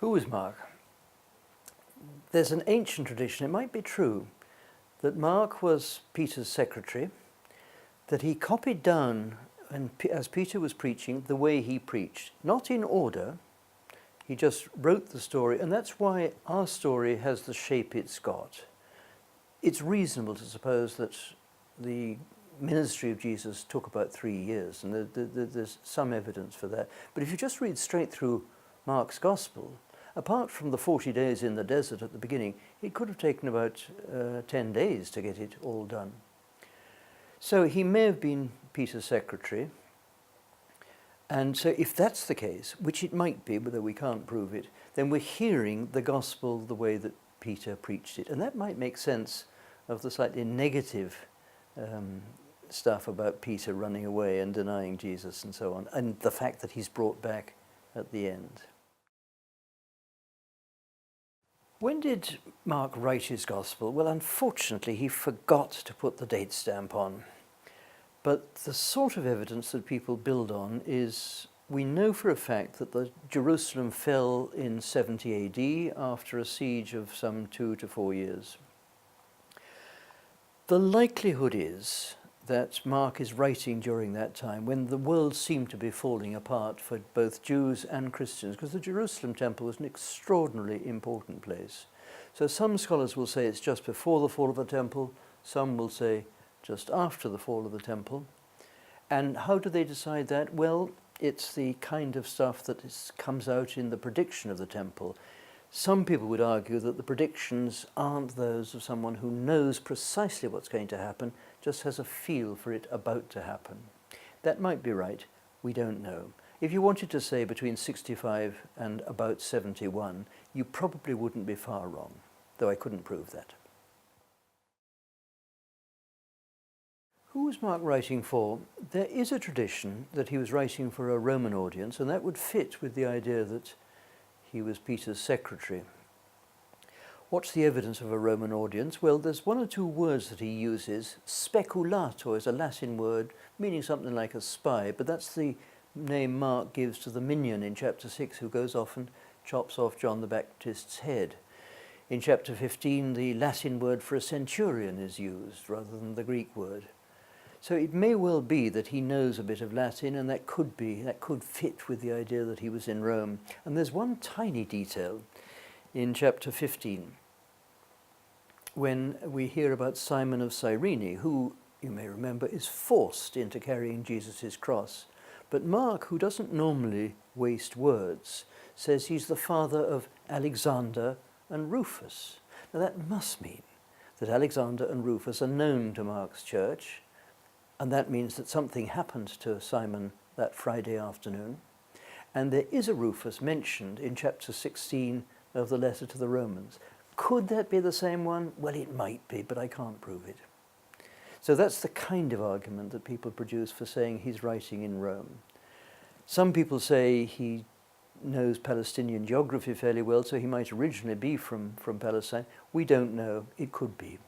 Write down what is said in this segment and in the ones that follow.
Who was Mark? There's an ancient tradition, it might be true, that Mark was Peter's secretary, that he copied down, as Peter was preaching, the way he preached. Not in order, he just wrote the story, and that's why our story has the shape it's got. It's reasonable to suppose that the ministry of Jesus took about 3 years, and there's some evidence for that. But if you just read straight through Mark's Gospel, apart from the 40 days in the desert at the beginning, it could have taken about 10 days to get it all done. So he may have been Peter's secretary. And so if that's the case, which it might be, but though we can't prove it, then we're hearing the gospel the way that Peter preached it. And that might make sense of the slightly negative stuff about Peter running away and denying Jesus and so on, and the fact that he's brought back at the end. When did Mark write his gospel? Well, unfortunately, he forgot to put the date stamp on. But the sort of evidence that people build on is, we know for a fact that Jerusalem fell in 70 AD after a siege of some 2 to 4 years. The likelihood is that Mark is writing during that time when the world seemed to be falling apart for both Jews and Christians, because the Jerusalem temple was an extraordinarily important place. So some scholars will say it's just before the fall of the temple, some will say just after the fall of the temple. And how do they decide that? Well, it's the kind of stuff that comes out in the prediction of the temple. Some people would argue that the predictions aren't those of someone who knows precisely what's going to happen, just has a feel for it about to happen. That might be right, we don't know. If you wanted to say between 65 and about 71, you probably wouldn't be far wrong, though I couldn't prove that. Who was Mark writing for? There is a tradition that he was writing for a Roman audience, and that would fit with the idea that he was Peter's secretary. What's the evidence of a Roman audience? Well, there's 1 or 2 words that he uses. Speculator is a Latin word meaning something like a spy, but that's the name Mark gives to the minion in chapter 6 who goes off and chops off John the Baptist's head. In chapter 15, the Latin word for a centurion is used rather than the Greek word. So it may well be that he knows a bit of Latin, and that could fit with the idea that he was in Rome. And there's one tiny detail in chapter 15 when we hear about Simon of Cyrene, who, you may remember, is forced into carrying Jesus' cross. But Mark, who doesn't normally waste words, says he's the father of Alexander and Rufus. Now that must mean that Alexander and Rufus are known to Mark's church, and that means that something happened to Simon that Friday afternoon. And there is a Rufus mentioned in chapter 16 of the letter to the Romans. Could that be the same one? Well, it might be, but I can't prove it. So that's the kind of argument that people produce for saying he's writing in Rome. Some people say he knows Palestinian geography fairly well, so he might originally be from Palestine. We don't know. It could be.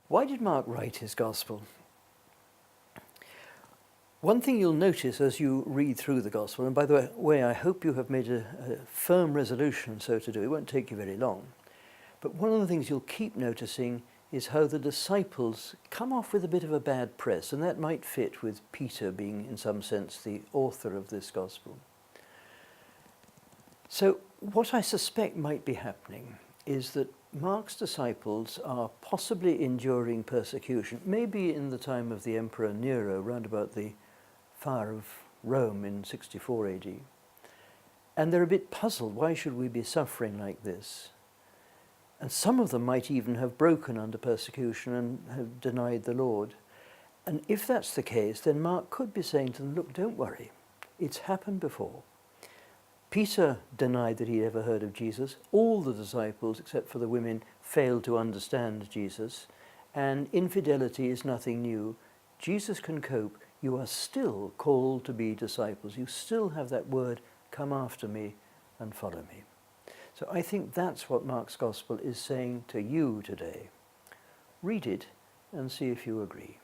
Why did Mark write his gospel? One thing you'll notice as you read through the gospel, and by the way, I hope you have made a firm resolution so to do, it won't take you very long, but one of the things you'll keep noticing is how the disciples come off with a bit of a bad press, and that might fit with Peter being, in some sense, the author of this gospel. So what I suspect might be happening is that Mark's disciples are possibly enduring persecution, maybe in the time of the Emperor Nero, round about the fire of Rome in 64 AD. And they're a bit puzzled, why should we be suffering like this? And some of them might even have broken under persecution and have denied the Lord. And if that's the case, then Mark could be saying to them, look, don't worry, it's happened before. Peter denied that he'd ever heard of Jesus. All the disciples, except for the women, failed to understand Jesus. And infidelity is nothing new. Jesus can cope. You are still called to be disciples. You still have that word, come after me and follow me. So I think that's what Mark's Gospel is saying to you today. Read it and see if you agree.